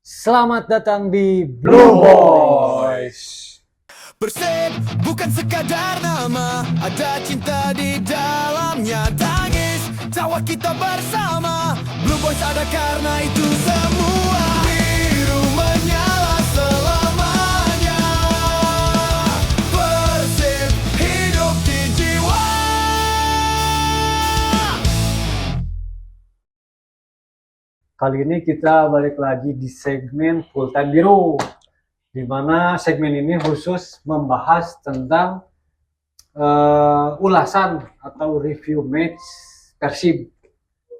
Selamat datang di Blue Boys. Persib bukan sekadar nama, ada cinta di dalamnya. Tangis tawa kita bersama, Blue Boys ada karena itu semua. Biru menyala selamanya, Persib hidup di jiwa. Kali ini kita balik lagi di segmen Full Time Biru, di mana segmen ini khusus membahas tentang ulasan atau review match Persib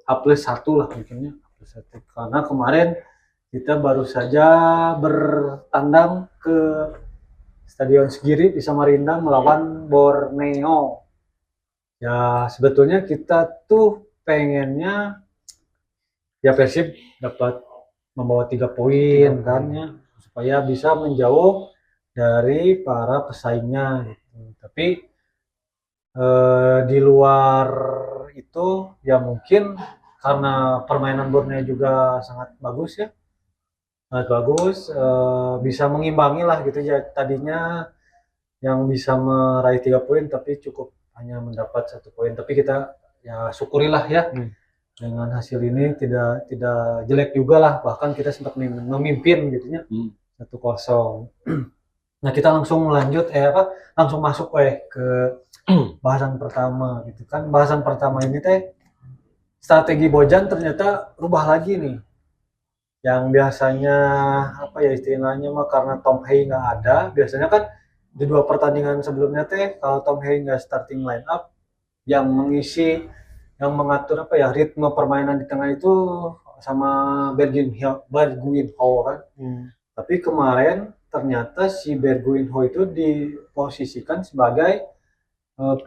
H+1 lah mungkinnya H+1. Karena kemarin kita baru saja bertandang ke Stadion Sigiri di Samarinda melawan Borneo. Ya sebetulnya kita tuh pengennya ya Persib dapat membawa 3 poin kan ya, supaya bisa menjauh dari para pesaingnya gitu. Tapi di luar itu ya mungkin karena permainan Borneo juga sangat bagus ya, sangat bagus, bisa mengimbangi lah gitu ya. Tadinya yang bisa meraih 3 poin tapi cukup hanya mendapat 1 poin, tapi kita ya syukurilah ya dengan hasil ini tidak jelek juga lah, bahkan kita sempat memimpin gitu ya 1-0. Nah kita langsung lanjut langsung masuk ke bahasan pertama gitu kan. Bahasan pertama ini teh strategi Bojan ternyata rubah lagi nih. Yang biasanya apa ya istilahnya mah, karena Tom Hey nggak ada, biasanya kan di 2 pertandingan sebelumnya teh kalau Tom Hey nggak starting line up, yang mengisi, yang mengatur apa ya ritme permainan di tengah itu sama Berguinho kan. Tapi kemarin ternyata si Berguinho itu diposisikan sebagai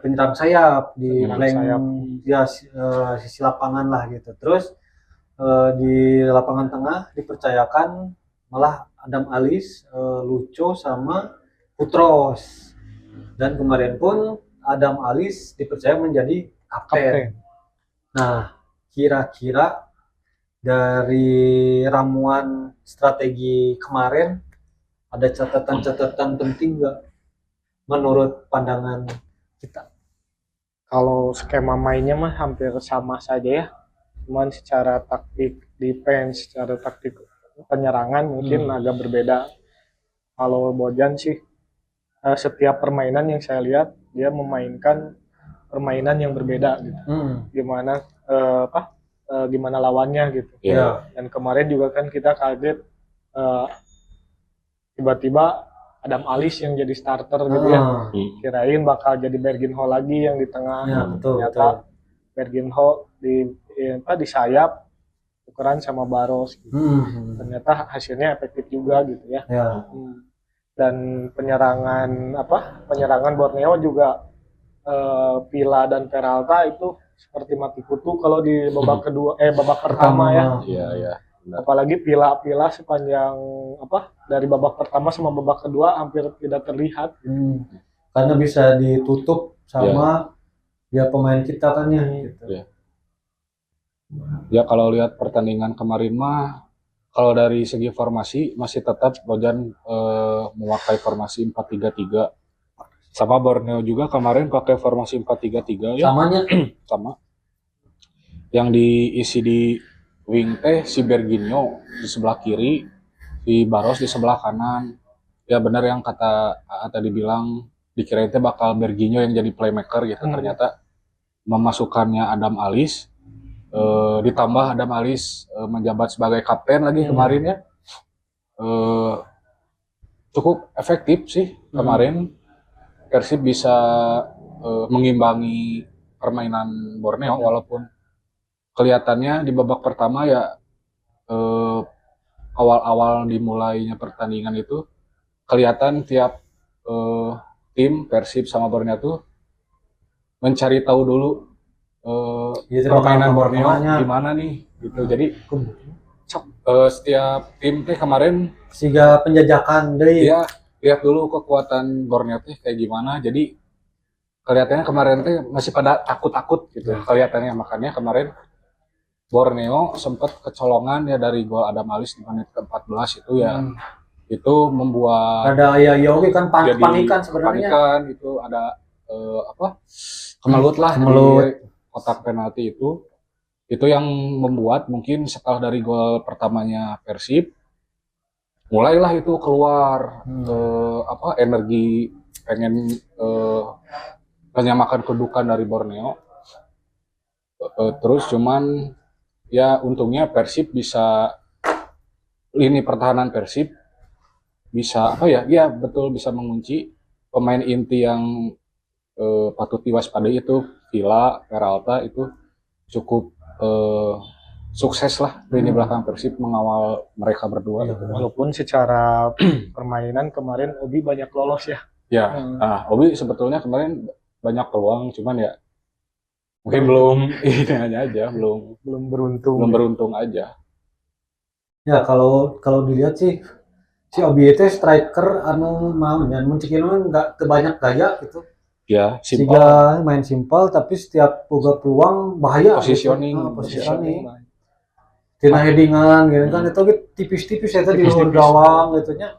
penyerang sayap di sisi lapangan lah gitu. Terus di lapangan tengah dipercayakan malah Adam Alis, Lucho sama Putros. Dan kemarin pun Adam Alis dipercaya menjadi kapten. Nah, kira-kira dari ramuan strategi kemarin ada catatan-catatan penting nggak menurut pandangan kita? Kalau skema mainnya mah hampir sama saja ya, cuman secara taktik defense, secara taktik penyerangan mungkin agak berbeda. Kalau Bojan sih setiap permainan yang saya lihat dia memainkan permainan yang berbeda gitu. Gimana gimana lawannya gitu. Dan kemarin juga kan kita kaget tiba-tiba Adam Alis yang jadi starter gitu ya. Kirain bakal jadi Berguinho lagi yang di tengah. Ternyata Berguinho di sayap tukeran sama Barros gitu. Ternyata hasilnya efektif juga gitu ya. Dan penyerangan Borneo juga Villa dan Peralta itu seperti mati kutu kalau di babak pertama ya. Iya. Apalagi Villa sepanjang dari babak pertama sama babak kedua hampir tidak terlihat. Karena bisa ditutup sama ya pemain kita kan ya gitu. Ya kalau lihat pertandingan kemarin mah, kalau dari segi formasi masih tetap Bojan memakai formasi 4-3-3. Sama Borneo juga kemarin pakai formasi 4-3-3 ya. Samanya sama. Yang diisi di wing si Berguinho di sebelah kiri, si Barros di sebelah kanan. Ya benar yang kata tadi bilang dikirain bakal Berguinho yang jadi playmaker gitu. Ternyata memasukkannya Adam Alis, ditambah Adam Alis menjabat sebagai kapten lagi kemarin ya. Cukup efektif sih kemarin. Persib bisa mengimbangi permainan Borneo, walaupun kelihatannya di babak pertama ya awal-awal dimulainya pertandingan itu kelihatan tiap tim Persib sama Borneo tuh mencari tahu dulu permainan Borneo gimana nih gitu. Jadi setiap tim kemarin siga penjajakan deh. Iya, lihat dulu kekuatan Borneo kayak gimana. Jadi kelihatannya kemarin masih pada takut-takut gitu kelihatannya, makanya kemarin Borneo sempat kecolongan ya dari gol Adam Alis di menit ke-14 itu ya. Itu membuat Ada Yogi kan jadi panikan sebenarnya. panikan itu ada kemelut lah Kemelut. di kotak penalti itu yang membuat mungkin setelah dari gol pertamanya Persib mulailah itu keluar energi pengen menyamakan kedudukan dari Borneo. Terus cuman ya untungnya Persib bisa, lini pertahanan Persib bisa ya betul bisa mengunci pemain inti yang patut diwaspadai itu Villa, Peralta itu cukup sukses lah lini belakang Persib mengawal mereka berdua. Iya, benar. Walaupun secara permainan kemarin Obi banyak lolos ya. Ya, nah Obi sebetulnya kemarin banyak peluang, cuman ya mungkin belum ini aja, belum beruntung aja. Ya kalau dilihat sih si Obi itu striker anu mau nyan muncikina nggak kebanyak gaya gitu. Ya, simpel. Siga main simpel tapi setiap boga peluang bahaya Positioning. gitu. Positioning. Tina headingan gitu kan itu tipis-tipis eta di luar gawang gitu nya.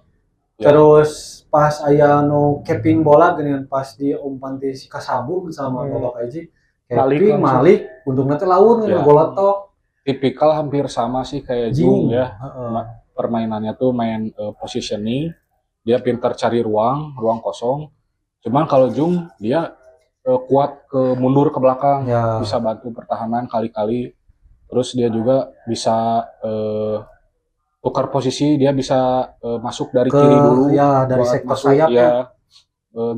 Ya. Terus pas aya nu capping bola geuningan pas di umpan ti si Kasabung sama Bapak Aji. Capping Malik untungna teh laun Ya. golotok. Tipikal hampir sama sih kayak Jung ya. Permainannya tuh main positioning, dia pintar cari ruang kosong. Cuman kalau Jung dia kuat mundur ke belakang, Ya. bisa bantu pertahanan kali-kali. Terus dia juga bisa tukar posisi, dia bisa masuk dari kiri dulu. Ya dari buat sektor masuk, sayap ya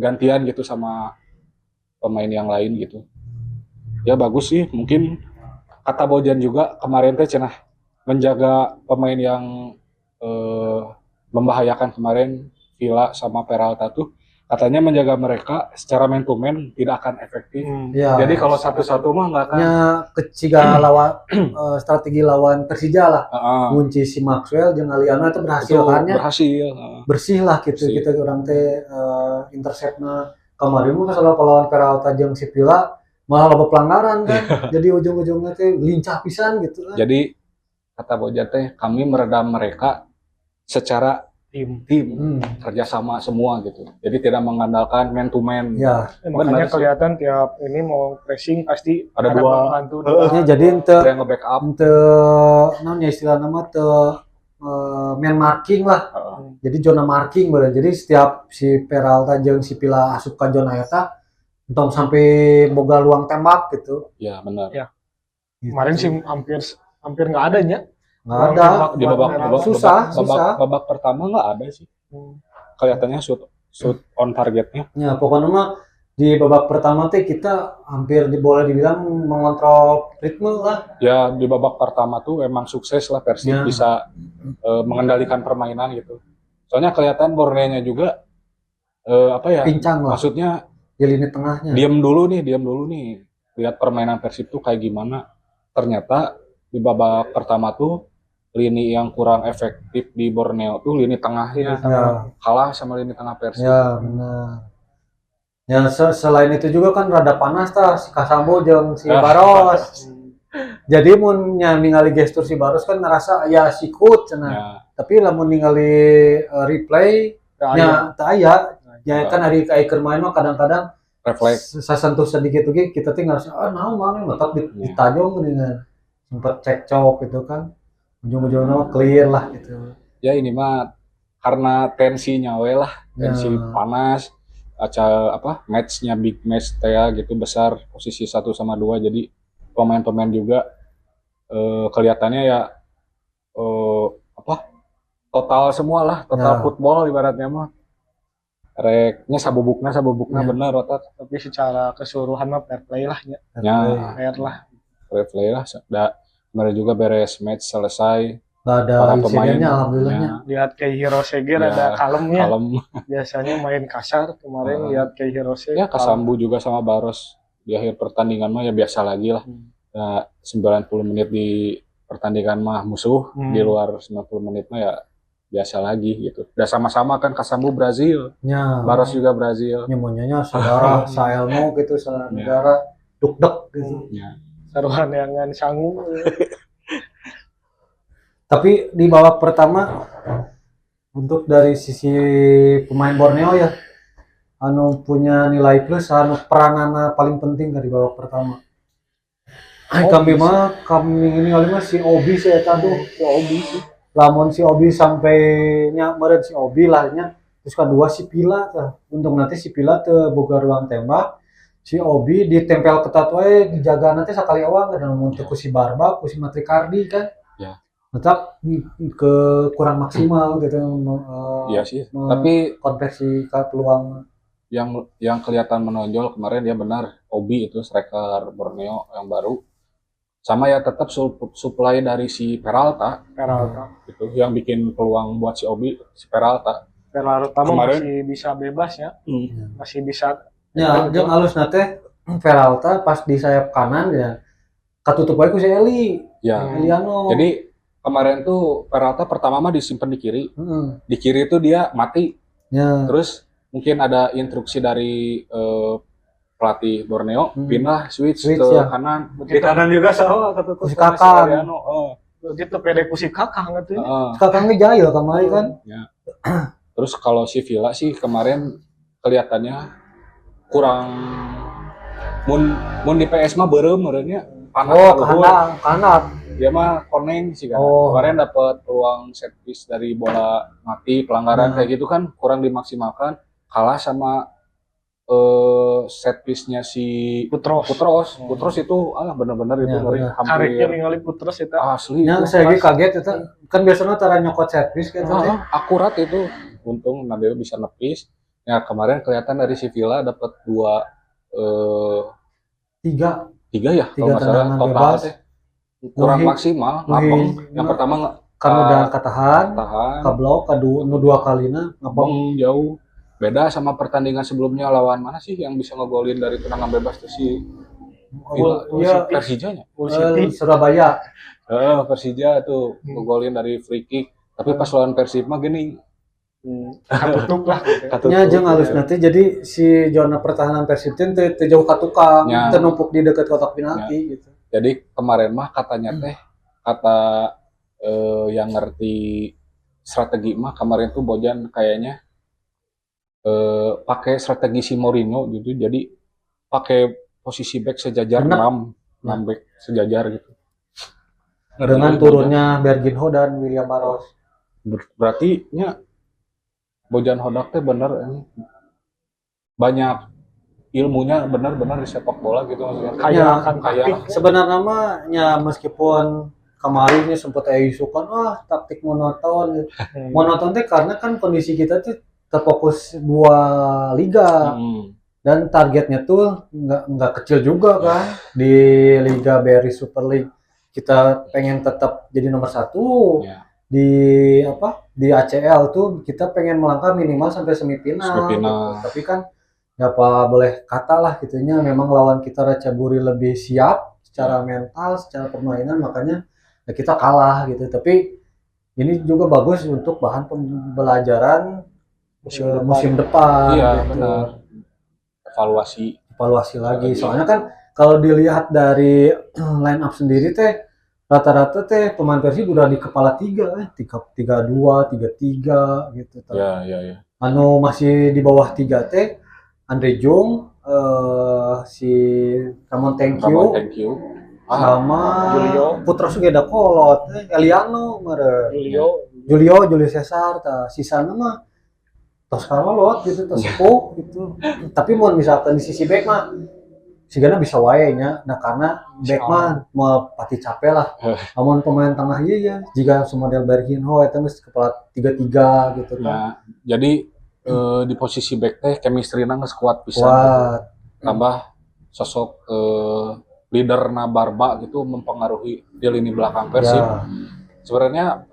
gantian gitu sama pemain yang lain gitu. Ya bagus sih, mungkin kata Bojan juga kemarin teh cenah menjaga pemain yang membahayakan kemarin Villa sama Peralta tuh katanya menjaga mereka secara man to man tidak akan efektif. Ya. Jadi kalau satu-satu mah nggak akan. Nya keciga lawan strategi lawan Persija lah. Kunci si Maxwell jeung Aliana itu berhasil Itu kan nya. berhasil. Bersih lah gitu Bersih. kita orang teh interceptna kemarin mah kalau lawan Peralta jeung si Villa malah loba pelanggaran kan. Jadi ujung-ujungnya teh lincah pisan gitu kan. Jadi kata Bojan teh kami meredam mereka secara tim kerjasama semua gitu. Jadi tidak mengandalkan man to man. Ya. Makanya Benar sih. kelihatan tiap ini mau pressing pasti Ada dua. bantu. Ya, jadi Ada yang nge-backup. naon ya istilah nama man marking lah. Jadi zona marking bener. Jadi setiap si Peralta jeung si Villa asup ka zona eta entong sampai boga luang tembak gitu. Ya benar. Ya. Gitu. Kemarin sih hampir nggak adanya. Nggak ada. Di Susah. babak pertama nggak ada sih. Kelihatannya shoot on targetnya. Ya pokoknya mah di babak pertama teh kita hampir boleh dibilang mengontrol ritme lah. Ya di babak pertama tuh emang sukses lah Persib Ya. bisa mengendalikan permainan gitu. Soalnya kelihatan Borneo-nya juga Pincang lah maksudnya di lini tengahnya. diam dulu nih lihat permainan Persib tuh kayak gimana. Ternyata di babak pertama tuh lini yang kurang efektif di Borneo tuh lini tengahnya. Ya. Kalah sama lini tengah Persib. Ya benar. Ya selain itu juga kan rada panas tah si Kasambo jeung si Baros. Jadi mun ningali gestur si Baros kan ngerasa ya sikut cenah. Ya. Tapi lamun ningali replay nya teu aya. Ya kan hari ka keur main mah kadang-kadang Refleks. sasentuh sedikit oge kita teh ngerasa naon maneh matak ditajong geuningan. Sempat cekcok gitu kan. Ujung-ujungnya clear lah gitu. Ya ini mah karena tensinya we lah, tensi panas, matchnya big match teh gitu besar, posisi 1 sama 2, jadi pemain-pemain juga kelihatannya ya total semua lah, total football ibaratnya mah. Reknya sabubukna bener otak. Tapi secara keseluruhan mah fair play lah ya. Fair lah. Fair play lah. Kemarin juga beres match selesai. Gak ada Para pemain, insidennya alhamdulillahnya. Lihat kayak Hiroseger ada kalemnya. Kalem. Biasanya main kasar, kemarin lihat kayak Hirose. Ya Kasambu juga sama Baros di akhir pertandingan mah ya biasa lagi lah. Ya, 90 menit di pertandingan mah musuh, di luar 90 menit mah ya biasa lagi gitu. Udah sama-sama kan Kasambu Brazil, Baros juga Brazil. Nyemuanya saudara, saelmo gitu, saudara negara, duk-duk gitu. Ya. Saruhan yang sangu. Tapi di babak pertama untuk dari sisi pemain Borneo ya, anu punya nilai plus, anu peranana paling penting dari babak pertama. Kami mah ini kali mah si Obi sih eta tuh, si Obi sih. Lamun si Obi sampai nya meureun si Obi lah nya. Terus kedua si Pila tah. Untuk nanti si Pila teu boga ruang tembak. Si Obi ditempel ketat wae dijaga nanti sakali awang dan mun teu ku si Barba, ku si Matrikardi kan. Ya. Tetap ke kurang maksimal gitu Iya sih. Tapi konversi ke peluang. yang kelihatan menonjol kemarin ya benar Obi itu striker Borneo yang baru. Sama ya tetap supply dari si Peralta gitu yang bikin peluang buat si Obi si Peralta kemarin masih bisa bebas ya, masih bisa. Ya, jeung alus nate Peralta pas di sayap kanan ya katutup wae ku si Eli. ya. Eliano. Jadi kemarin tuh Peralta pertama mah disimpan di kiri. Di kiri tuh dia mati. Ya. Terus mungkin ada instruksi dari pelatih Borneo pindah switch ke ya. kanan. Di kanan juga sama katutup Si Kakang. Gitu pede ku si Kakang gitu. Kakang ge jahil kemarin kan. Ya. Terus kalau si Villa sih kemarin kelihatannya kurang mun di PS mah beureum meureunnya Oh, kanan. Dia mah koneng sih kan. Kemarin dapat peluang set piece dari bola mati, pelanggaran kayak gitu kan kurang dimaksimalkan, kalah sama set piece-nya si Putros itu benar-benar itu ngeri hampir Hariknya ningali Putros itu asli. Ya, saya ge kaget eta. Kan biasanya tara nyokot servis gitu teh. Akurat itu. Untung Nadeo bisa nepis. Ya kemarin kelihatan dari si Villa dapat tiga ya kalau nggak salah total teh kurang maksimal ngapeng yang pertama kan udah katahan kablok kedua kalina ngapeng jauh beda sama pertandingan sebelumnya lawan mana sih yang bisa ngegolin dari tendangan bebas tuh si Persijanya Surabaya Persija tuh ngegolin dari free kick tapi pas lawan Persib mah gini katutup lah nya jeung alus nanti jadi si zona pertahanan Persib teh jauh ka tukang teu numpuk di dekat kotak penalti gitu. Jadi kemarin mah katanya teh kata yang ngerti strategi mah kemarin tuh Bojan kayaknya pakai strategi si Mourinho gitu jadi pakai posisi back sejajar 6 back sejajar gitu. Dengan turunnya Berginho dan William Barros. Berarti nya Bojan Hodak teh bener banyak ilmunya benar-benar di sepak bola gitu maksudnya. Kayak sebenarnya mah ya meskipun kemarinnya sempat isukan taktik monoton. Monoton teh karena kan kondisi kita tuh terfokus 2 liga. Dan targetnya tuh nggak kecil juga kan di Liga BRI Super League. Kita pengen tetap jadi nomor 1. Di ACL tuh kita pengen melangkah minimal sampai semifinal. Gitu. Tapi kan ya apa boleh kata lah gitunya memang lawan kita Ratchaburi lebih siap secara mental, secara permainan makanya ya kita kalah gitu. Tapi ini juga bagus untuk bahan pembelajaran musim depan. Iya, gitu. benar. Evaluasi lagi. Soalnya kan kalau dilihat dari line up sendiri teh rata-rata teh pemain Persib udah di kepala 3, 3-2, 3-3 gitu. Iya. Anu masih di bawah 3 teh Andre Jung, si Ramon Thank you. Sama Julio Putra Sugeda Kolot, Eliano Julio Cesar tah sisana mah tos kalolot gitu tos sepuh gitu. Tapi mau misalkan di sisi back mah sigana bisa wae nya. Nah karena back mah mau pati capek lah. Namun pemain tengah iya jika semodel Berginho eta geus kepala 3-3 gitu kan. Nah, jadi di posisi back teh chemistry-na geus kuat pisan. Tambah sosok leader na Barba gitu mempengaruhi di lini belakang Persib. Sebenarnya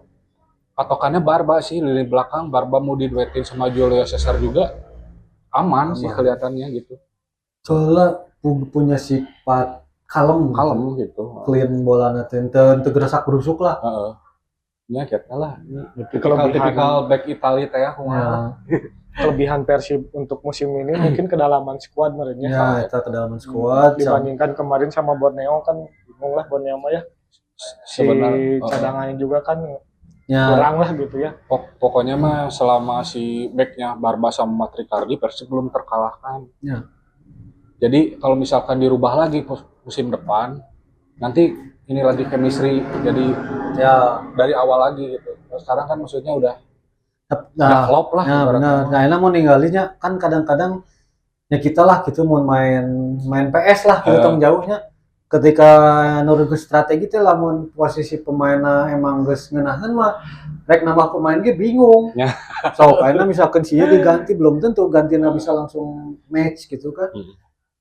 patokannya Barba sih lini belakang. Barba mau diduetin sama Julio Cesar juga aman sih kelihatannya gitu. Soalnya punya sifat kalem gitu. Clean bola nanti teu gerasak gerusuk lah. Ya kita lah. Tipikal back Italia teh kumaha. Kelebihan Persib untuk musim ini mungkin kedalaman skuad merenya. Ya, itu kedalaman skuad dibandingkan kemarin sama Borneo kan bingung lah Borneo mah ya. si sebenarnya cadangannya juga kan Ya, kurang lah gitu ya. pokoknya mah selama si backnya Barba sama Matrikardi Persib belum terkalahkan. ya, Jadi kalau misalkan dirubah lagi musim depan, nanti ini lagi chemistry jadi ya. dari awal lagi gitu. Sekarang kan maksudnya udah Nah, klop lah. nah ibaratnya. benar. Nah, enak mau ninggalinya kan kadang-kadang ya kita lah gitu mau main PS lah gitu tong jauhnya. Ketika nurut ke strategi teh lamun posisi pemainna emang geus ngeunaheun mah rek nambah pemain ge bingung. Ya. So kayaknya misalkan sih diganti belum tentu gantinya bisa langsung match gitu kan.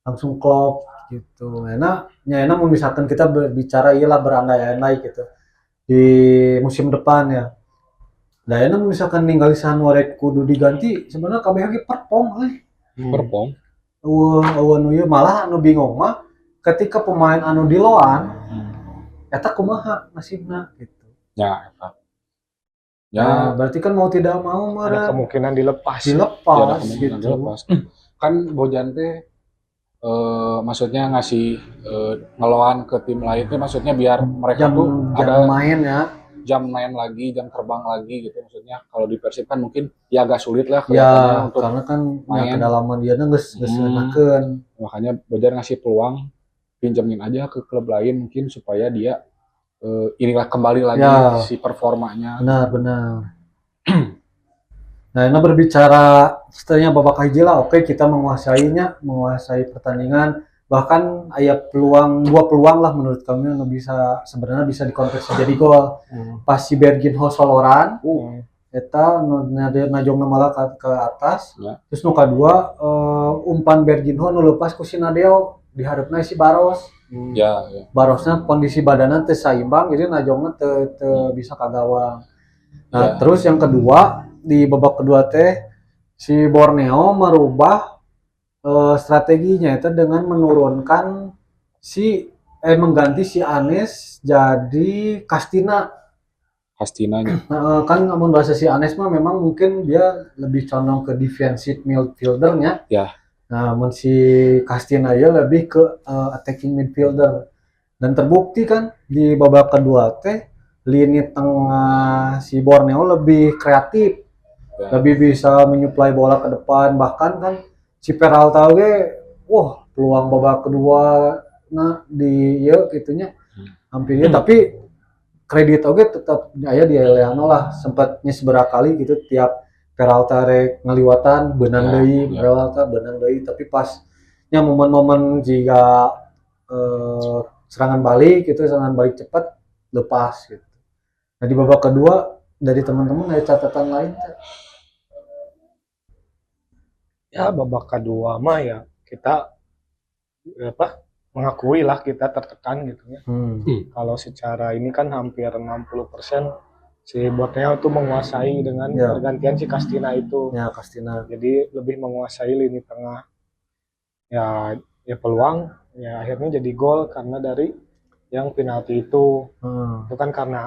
Langsung klop gitu. Enak mau misalkan kita berbicara iyalah berandai-andai gitu di musim depan ya. Nah, enak misalkan ninggali Sanuarek kudu diganti sebenarnya KBH perform euy. Perform. Anu ieu malah anu bingung mah ketika pemain anu di loan eta kumaha nasibna gitu. Ya, eta. Nah, berarti kan mau tidak mau Ada mah kemungkinan dilepas. ya ada dilepas kemungkinan gitu. dilepas. Kan Bojan teh maksudnya ngasih ngeloan ke tim lain teh maksudnya biar mereka Jam tuh ada main ya. jam main lagi, jam terbang lagi gitu maksudnya. Kalau di Persib kan mungkin ya agak sulit lah Ya, kelihatannya untuk karena kan ya, main. kedalaman dia geus enakeun. Makanya Bojan ngasih peluang pinjemin aja ke klub lain mungkin supaya dia inilah kembali lagi Ya. si performanya. Benar. Nah, ini berbicara setelahnya babak hiji lah, oke kita menguasai pertandingan, bahkan aya dua peluang lah menurut kami yang sebenarnya bisa dikonversi jadi gol. Pas si Berginho soloran, eta najong malah ke atas. Ya. Terus nu kadua umpan Berginho nu leupas ku si Nadeo diharapna si Baros. Ya. Barosnya kondisi badannya teu saimbang jadi najongna teu bisa ka gawang. Nah, Ya. terus yang kedua di babak kedua teh si Borneo merubah strateginya itu dengan menurunkan mengganti si Anes jadi Castina. Castinanya. Kan namun bahasa si Anes mah memang mungkin dia lebih condong ke defensive midfieldernya. Ya. Nah, si Castina ya lebih ke attacking midfielder. Dan terbukti kan di babak kedua teh lini tengah si Borneo lebih kreatif. Ya. Lebih bisa menyuplai bola ke depan, bahkan kan si Peralta ge peluang babak kedua di gitunya hampir tapi kredit oge tetap aya di Eleano lah, sempat beberapa kali gitu tiap Peralta rek ngaliwatan beunang deui Peralta beunang deui, tapi pas momen-momen jika serangan balik cepat lepas gitu. Nah, di babak kedua dari teman-teman ada catatan lain tak? Ya babak kedua mah ya kita mengakui lah kita tertekan gitu ya. Kalau secara ini kan hampir 60% si Borneo itu menguasai dengan pergantian si Castina itu. Ya, Castina. Jadi lebih menguasai lini tengah. Ya peluang ya akhirnya jadi gol karena dari yang penalti itu. Itu kan karena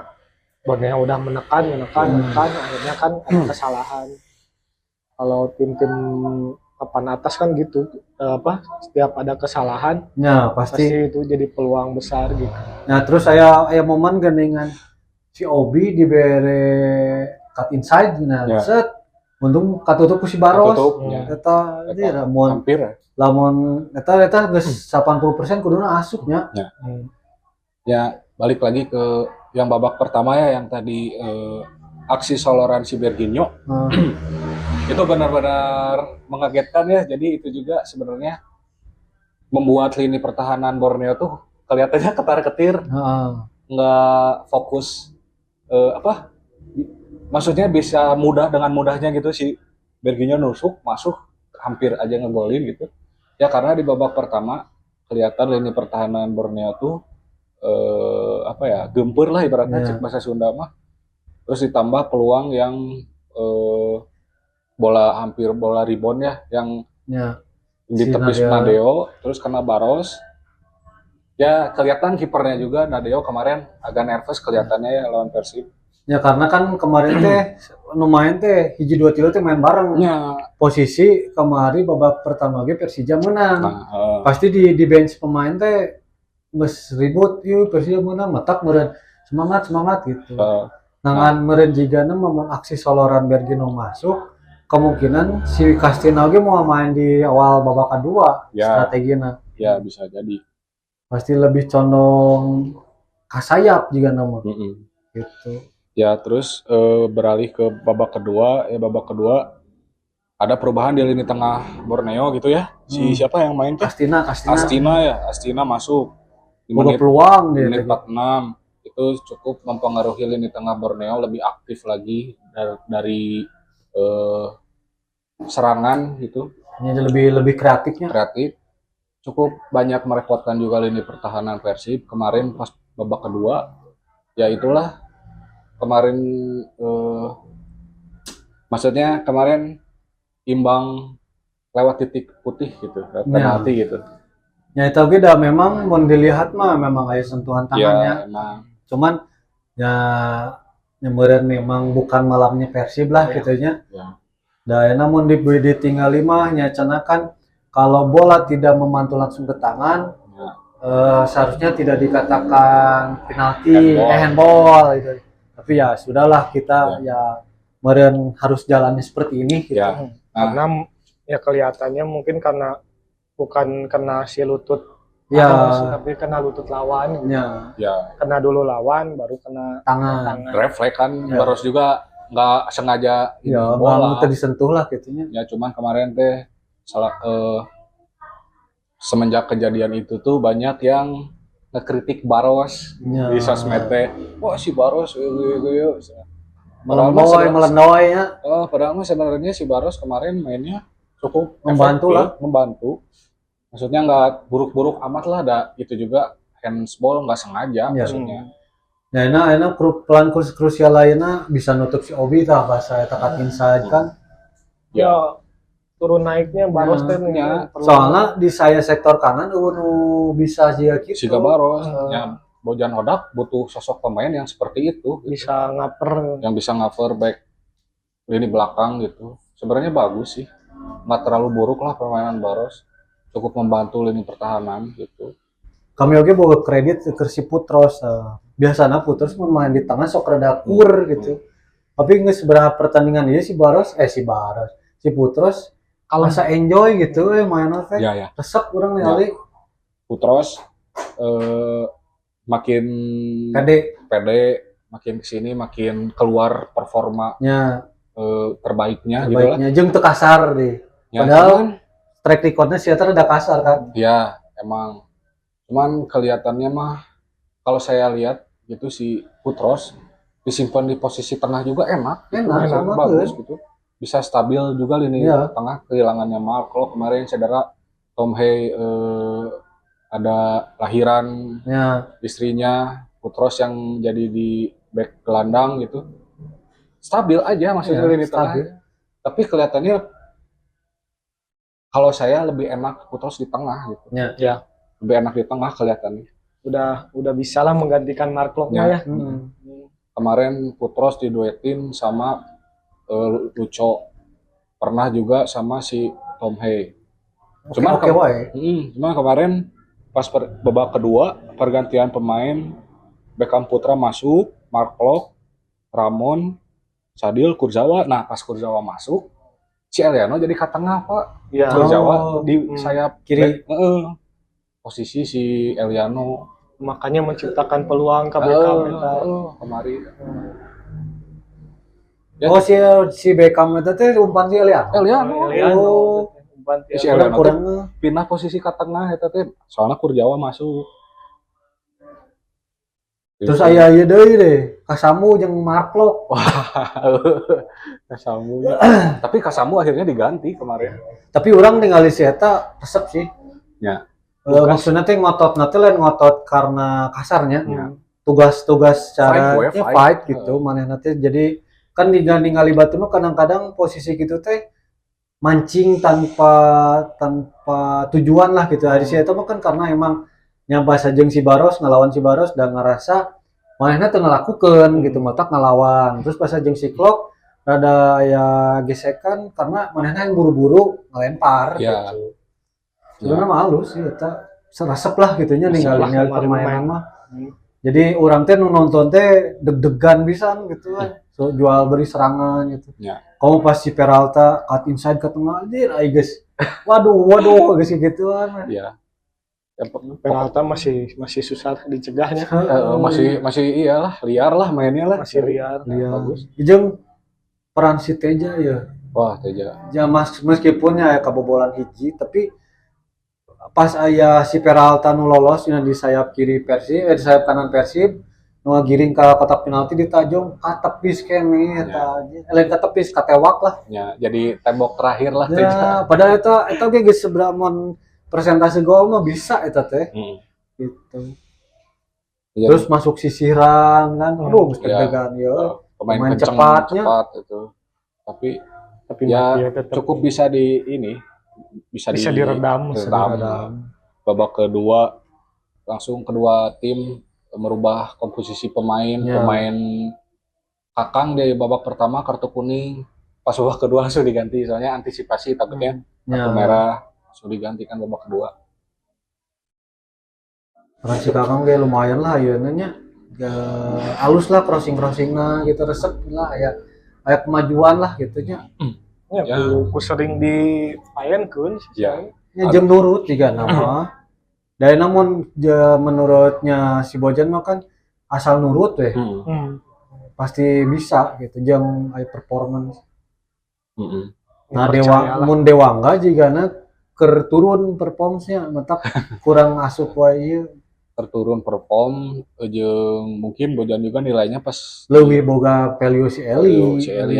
Borneo udah menekan akhirnya kan ada kesalahan. Kalau tim-tim papan atas kan gitu setiap ada kesalahan ya pasti itu jadi peluang besar gitu. Nah, terus saya momen geningan si Obi dibere cut inside set untung katutup ku si Baros eta hampir lamun eta geus 80% kuduna asupnya. Ya balik lagi ke yang babak pertama ya yang tadi aksi soloran si Berginho. Itu benar-benar mengagetkan ya. Jadi itu juga sebenarnya membuat lini pertahanan Borneo tuh kelihatannya ketar-ketir, nggak fokus maksudnya bisa dengan mudahnya gitu si Berginho nusuk masuk hampir aja ngegolin gitu ya, karena di babak pertama kelihatan lini pertahanan Borneo tuh gempur lah ibaratnya cek bahasa Sunda mah. Terus ditambah peluang yang bola rebound ya yang ditepis Nadeo terus kena Baros. Ya kelihatan kipernya juga Nadeo kemarin agak nervous kelihatannya ya lawan Persib. Ya karena kan kemarin teh main teh hiji 2-3 teh main bareng. Posisi kemarin babak pertama ge Persija menang. Pasti di bench pemain teh geus ribut ieu Persib menang matak meureun semangat gitu. Eh, Nangan meureun jigana memang aksi soloran Bergino masuk, kemungkinan si Castina oge mau main di awal babak kedua Ya. strategina. ya bisa jadi. Pasti lebih condong ka sayap jika nama Mm-mm. gitu. Ya terus beralih ke babak kedua. Babak kedua ada perubahan di lini tengah Borneo gitu ya. Siapa yang main tuh? Castina Astina masuk di boga menit peluang dia menit tadi. 46. Itu cukup mempengaruhi lini tengah Borneo lebih aktif lagi dari serangan gitu, Ini lebih kreatifnya. kreatif. Cukup banyak merepotkan juga lini pertahanan Persib kemarin pas babak kedua. Ya itulah kemarin maksudnya kemarin imbang lewat titik putih gitu, penalti gitu. Ya itu oge dah memang mau dilihat mah memang aya sentuhan tangannya. Ya emang Cuman ya nyemeureun memang bukan malamnya Persib lah gitunya. ya. Da namun ditinggal 5 nya cenah kan kalau bola tidak memantul langsung ke tangan Ya. seharusnya tidak dikatakan penalti, Handball. handball gitu. Tapi ya sudahlah kita ya meureun harus jalannya seperti ini gitu. Ya. Karena ya kelihatannya mungkin karena bukan kena si lutut Ya. Baros, tapi kena lutut lawan. Ya, Ya, Kena dulu lawan, baru kena tangan. tangan. refleks kan Ya. Baros juga nggak sengaja ini Ya, bola. nggak disentuh lah gitunya. Ya cuman kemarin teh semenjak kejadian itu tuh banyak yang ngekritik Baros Ya. di sosmed teh. Wah si Baros Padahal mah Melendoy ya. padahal mah sebenarnya si Baros kemarin mainnya cukup Membantu efektif, lah. membantu. Maksudnya nggak buruk-buruk amat lah, ada itu juga handsball nggak sengaja Ya. maksudnya. Ya enak pelan krusial lainnya bisa nutup si Obi tah bahasa eta cut inside kan. Ya, turun naiknya Baros Ya, teh ya. Soalnya di saya sektor kanan nu bisa jiga gitu. Siga Baros, ya Bojan Hodak butuh sosok pemain yang seperti itu, gitu. bisa ngaper. Yang bisa cover back lini belakang gitu. Sebenarnya bagus sih, nggak terlalu buruk lah permainan Baros, cukup membantu lini pertahanan gitu. Kami oke bawa kredit ke si Putros. Biasanya Putros main di tengah sok rada kur gitu. Tapi nggak seberapa pertandingan dia si Putros kalau saya enjoy gitu mainnya teh. Ya. Resep urang Ya. ningali Putros makin pede, makin kesini makin keluar performanya terbaiknya gitu lah. terbaiknya jeung teu kasar deh. Ya, Padahal track recordnya si Eta rada kasar kan. ya emang cuman kelihatannya mah kalau saya lihat gitu si Putros disimpan di posisi tengah juga enak Enak, bagus gitu, bisa stabil juga lini Iya. tengah. Kehilangannya Mark kalau kemarin cedera, Tom Hay ada lahiran Ya, istrinya, Putros yang jadi di back gelandang gitu, stabil aja maksudnya Iya, lini stabil. tengah. Tapi kelihatannya kalau saya lebih enak Putros di tengah gitu, Ya, lebih enak di tengah kelihatannya. udah bisa lah menggantikan Mark Locke Ya. ya. Kemarin Putros diduetin sama Lucho, pernah juga sama si Tom Hay. Cuman oke wae. cuman kemarin pas babak kedua pergantian pemain, Beckham Putra masuk, Mark Locke, Ramon, Sadil, Kurzawa. Nah pas Kurzawa masuk, si Eliano jadi ke tengah pak. Ya. Kurzawa di Hmm. sayap Kiri. posisi si Eliano. Makanya menciptakan peluang ke Beckham eta. Kemarin. Oh si Beckham itu teh umpan si Eliano. Eliano. Oh. Umpan Si tiap- Eliano Kurang pindah posisi ke tengah eta teh. Soalnya Kurzawa masuk. terus aya ieu deui deh. Kasamu jeung Mark Locke. Kasamu. Tapi Kasamu akhirnya diganti kemarin. Tapi orang ningali si Eta resep sih. Ya. Maksudnya teh ngotot nanti lain ngotot karena kasarnya. Ya. Tugas-tugas cara Fight, boy, ya, fight. fight gitu. Maneh nanti jadi kan ningali batu mah kadang-kadang posisi gitu teh mancing tanpa tujuan lah gitu. Hari si Eta mah kan karena emang nyampa sajeng si Baros ngelawan si Baros dan ngerasa manehna teu ngalakukeun gitu matak ngelawan. Terus pas sajeng si Klok rada ya gesekan karena manehna yang buru-buru ngelempar Ya. gitu. Sebenarnya halus sih eta. resep lah gitunya Resep lah ninggalin kemarin permainan main. mah. Jadi orang teh nu nonton teh deg-degan pisan gitu kan. So, jual beri serangan gitu. Ya. Kamu pas si Peralta cut inside ke tengah, anjir ai geus. Waduh, geus gituan. Ya. Ya, Peralta masih susah dicegahnya, masih iyalah liar lah mainnya lah. masih liar. Iya. Bagus. Jeung peran si Teja ya. Wah, Teja. Ya meskipun ya kebobolan hiji, tapi pas aya si Peralta nu lolos di sayap kiri Persib, di sayap kanan Persib, nu giring ke kotak penalti ditajong ka tepis keneh eta. Lain ka tepis ka tewak lah. Ya, jadi tembok terakhir lah Teja. Ya, padahal eta ge geus seberapa mun persentase gol mah bisa eta teh. Gitu. Jadi, Terus masuk sisiran kan. Aduh, geus Ya. deg-degan ya. pemain pemain kenceng, cepatnya. cepat itu. Tapi ya cukup bisa bisa diredam. Babak kedua langsung kedua tim merubah komposisi pemain. Ya. Pemain Kakang dari babak pertama kartu kuning, pas babak kedua langsung diganti soalnya antisipasi takutnya kartu merah langsung digantikan babak kedua. Peran si Kakang ge lumayan lah ayeuna nya. Alus lah crossing-crossingna gitu resep lah aya kemajuan lah gitu nya. Ya, ku sering dipaenkeun sih. Ya. Ya jeung nurut juga nama. Dan namun menurutnya si Bojan mah kan asal nurut weh. Pasti bisa gitu jeung aya performance. Nah mun Dewangga jigana keur turun performance-nya matak kurang asup wae ieu. Terturun perform jeung mungkin Bojan juga nilainya pas Leuwih boga value si Eli. Si Eli.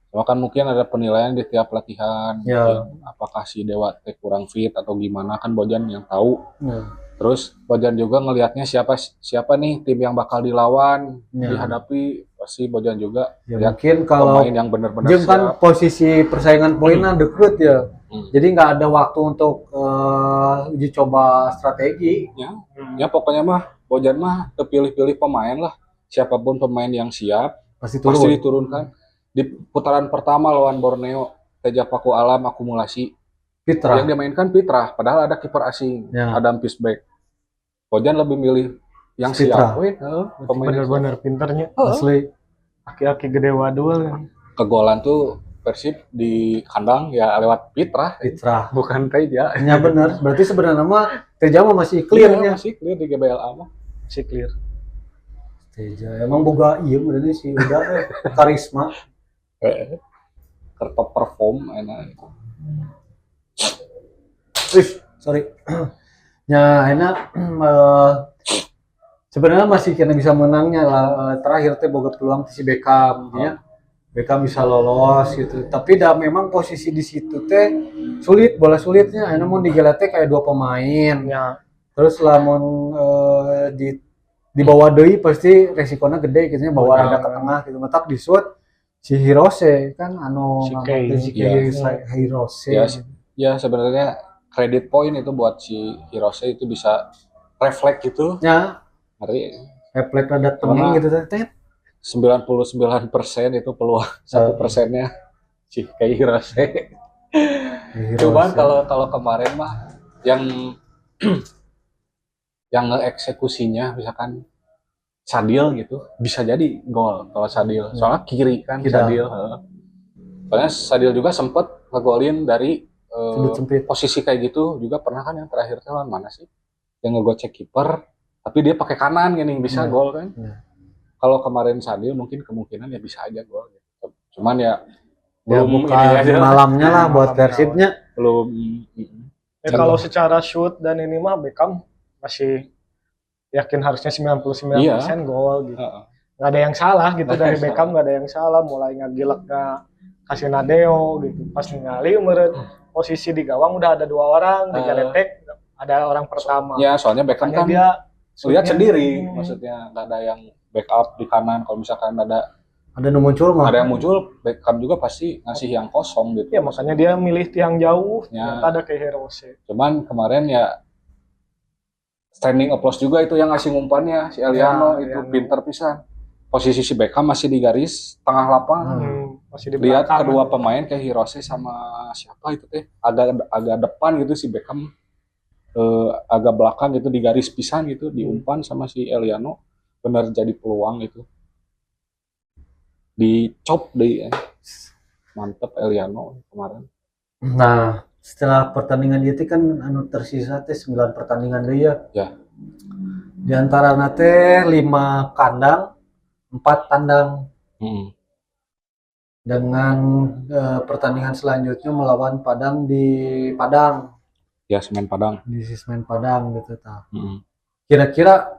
Cuma kan mungkin ada penilaian di tiap latihan. Ya. Apakah si Dewa teh kurang fit atau gimana kan Bojan yang tahu. Ya. Terus Bojan juga ngelihatnya siapa nih tim yang bakal dilawan, Ya. dihadapi pasti Bojan juga Ya, lihat mungkin kalau pemain yang benar-benar jeung kan siap. posisi persaingan poinnya deket ya. Jadi nggak ada waktu untuk uji coba strategi. Ya pokoknya mah Bojan mah kepilih-pilih pemain lah. Siapapun pemain yang siap Pasti pasti turun. diturunkan. Di putaran pertama lawan Borneo, Teja Paku Alam akumulasi. Fitra. Yang dimainkan Pitra, padahal ada kiper asing, Ya. Adam Pisbeck. Bojan lebih milih yang Pitra. siap. Pemain Bener-bener pinternya. Asli. Aki-aki gede wadul. kegolan tuh Persib di kandang ya lewat Pitra, Fitra. bukan Teja. Ya benar. Berarti sebenarnya mah Teja mah masih clear nya. Masih clear di GBLA mah. Si clear. Teja emang boga ieu berarti sih udah karisma. Kertop perform enak. Sorry. Ya enak sebenarnya masih kena bisa menangnya lah. Terakhir teh boga peluang si Beckham ya. Beckham bisa lolos gitu. Tapi dah memang posisi di situ teh sulit, bola sulitnya. Enak mau digelatnya kayak dua pemain. Ya. Terus lamun di bawah deui pasti resikonya gede gitu bawa rada ke tengah gitu. Matak di shoot si Hirose kan anu Si Kei. Hirose. Ya sebenarnya kredit poin itu buat si Hirose itu bisa refleks gitu. Ya, Hari refleks rada tenging gitu teh. 99% itu peluang 1%-nya si kayak Hirose. Cuman kalau kemarin mah yang yang ngeeksekusinya misalkan Sadil gitu bisa jadi gol kalau Sadil. Soalnya kiri kan Sadil. Soalnya Sadil juga sempet ngegolin dari posisi kayak gitu juga pernah kan yang terakhir lawan mana sih? Yang ngegocek kiper tapi dia pakai kanan gini bisa gol kan. Kalau kemarin Sadil mungkin kemungkinan ya bisa aja gol gitu. Cuman ya belum bukan malamnya lah buat Persibnya. Belum. Kalau secara shoot dan ini mah Beckham masih yakin harusnya 99% gol gitu. Nggak ada yang salah gitu dari Beckham, nggak ada yang salah. Mulai ngagilek kasih Nadeo gitu. Pas ningali meureun posisi di gawang udah ada dua orang, di Galetek ada orang pertama. Ya soalnya Beckham kan dia lihat sendiri, maksudnya nggak ada yang backup di kanan. Kalau misalkan ada nu muncul mah. Ada yang muncul, Beckham juga pasti ngasih yang kosong gitu. Ya makanya dia milih tiang jauh. Ternyata ada kayak Hirose. Cuman kemarin ya standing applause juga itu yang ngasih umpannya si Eliano itu pinter pisan. Posisi si Beckham masih di garis tengah lapangan. Masih di Lihat belakang. kedua pemain kayak Hirose sama siapa itu teh agak depan gitu si Beckham. agak belakang gitu di garis pisan gitu diumpan sama si Eliano, benar jadi peluang gitu, dicop deh ya. Mantep Eliano kemarin. Nah, setelah pertandingan itu kan anu tersisa teh 9 pertandingan deui ya. Ya. Di antara teh 5 kandang, 4 tandang. Mm. Dengan pertandingan selanjutnya melawan Padang di Padang, Ya Semen Padang. di Sismen Padang gitu tah. Mm. Kira-kira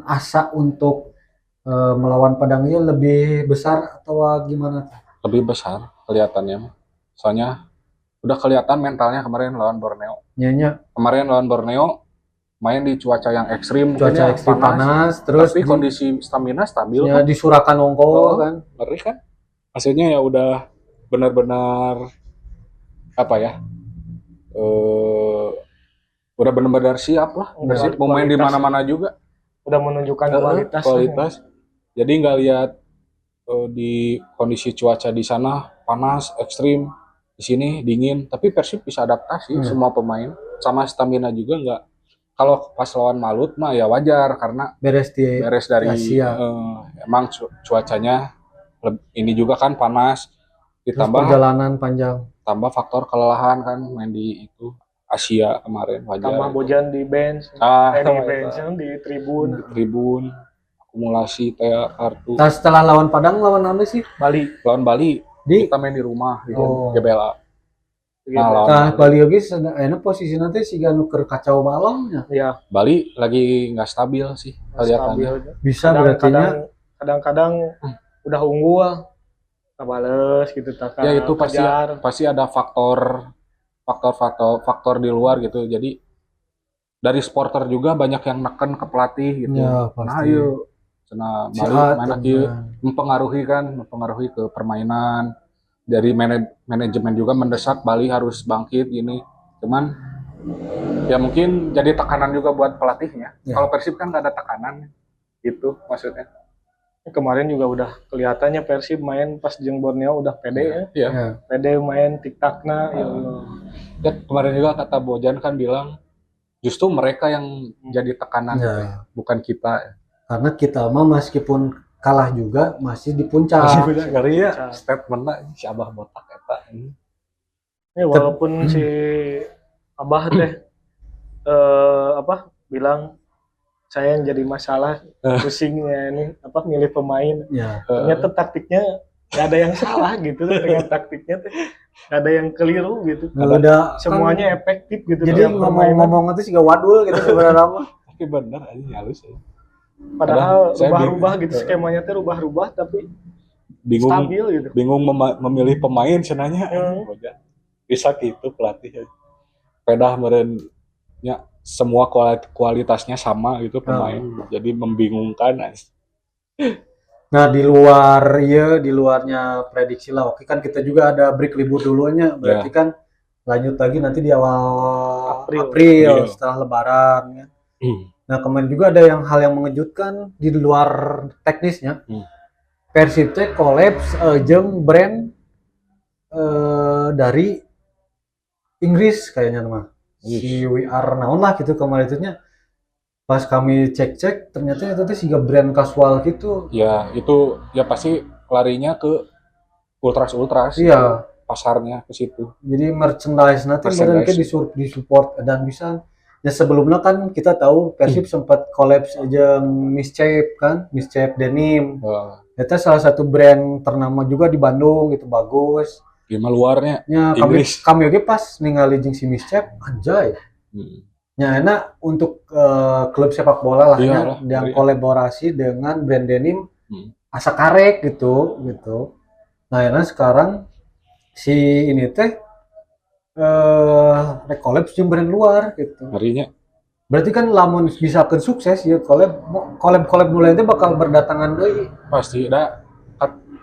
asa untuk melawan Padang ini lebih besar atau gimana? Lebih besar kelihatannya mah. Soalnya udah kelihatan mentalnya kemarin lawan Borneo. Nyanya Kemarin lawan Borneo main di cuaca yang ekstrim, mungkin cuaca ya, ekstrim panas, terus tapi kondisi stamina stabil ya, kan. di Surakan Ongko Oh, kan. ngeri kan? Hasilnya ya udah benar-benar apa ya? Udah benar-benar siap lah. Persib mau main di Kualitas. mana-mana juga. Udah menunjukkan kualitas. Kualitas. Jadi nggak lihat di kondisi cuaca di sana panas ekstrim, di sini dingin. Tapi Persib bisa adaptasi semua pemain, sama stamina juga nggak. Kalau pas lawan Malut mah ya wajar karena Beres dari Asia. emang cuacanya ini juga kan panas, Terus ditambah perjalanan panjang. tambah faktor kelelahan kan main di itu Asia kemarin wajar. Tambah Bojan di bench, di bench di tribun. Tribun akumulasi kayak kartu. Nah, setelah lawan Padang lawan apa sih? Bali. Lawan Bali Di kita main di rumah di Oh. GBLA. Gitu. Nah, Bali oge enak posisi nanti si ganu keur kacau balongnya. Ya, Bali lagi nggak stabil sih kelihatannya. stabil. Bisa berarti nya Kadang-kadang udah unggul, kabales gitu tak Ya itu kejar. pasti ada faktor di luar gitu. Jadi dari supporter juga banyak yang neken ke pelatih gitu. Ya, Nah, pasti. yuk cenah Si Bali A mana tuh, kieu nah. mempengaruhi ke permainan. Dari manajemen juga mendesak Bali harus bangkit gini. Cuman ya mungkin jadi tekanan juga buat pelatihnya. Ya. Kalau Persib kan gak ada tekanan gitu maksudnya. Kemarin juga udah kelihatannya Persib main pas jeung Borneo udah pede ya. Iya. Ya. Pede main tiktakna ya Allah. Dan kemarin juga kata Bojan kan bilang justru mereka yang jadi tekanan Ya. bukan kita. Karena kita mah meskipun kalah juga masih di puncak. Ngeri ya statementnya si Abah botak eta. Ya, walaupun si Abah teh bilang saya yang jadi masalah pusingnya ini milih pemain. Ya. Ternyata taktiknya nggak ada yang salah gitu dengan taktiknya teh nggak ada yang keliru gitu. Udah Semuanya efektif gitu. jadi dalam permainan. ngomong itu juga wadul gitu sebenarnya mah. Tapi bener aja halus ya. Padahal saya rubah-rubah bingung. gitu skemanya teh rubah-rubah tapi Bingung stabil gitu. memilih pemain cenanya. Bojan. Bisa gitu pelatih. Pedah merennya semua kualitasnya sama gitu pemain. Jadi membingungkan. Nah, di luarnya prediksi lah. Oke kan kita juga ada break libur dulunya. Berarti kan lanjut lagi nanti di awal April setelah Lebaran ya. Nah, kemarin juga ada hal yang mengejutkan di luar teknisnya. Persib teh kolaps jeung brand dari Inggris kayaknya mah. Si We Are naon lah gitu kemarin itunya. Pas kami cek-cek ternyata itu tuh siga brand casual gitu. Ya, itu ya pasti larinya ke ultras. Iya, Pasarnya ke situ. jadi merchandise nanti mereka disupport dan bisa. Ya sebelumnya kan kita tahu Persib sempat kolaps aja Mischief Denim. Itu salah satu brand ternama juga di Bandung gitu, bagus. Gimana luarnya? Ya kami oke pas ningali jeung si Mischief anjay. Ya enak untuk klub sepak bola lah ya yang kolaborasi dengan brand denim asa karek gitu. Nah, enak sekarang si ini teh collab jeung brand luar gitu. Harinya. Berarti kan lamun bisa sukses ya collab mulai itu bakal berdatangan deui.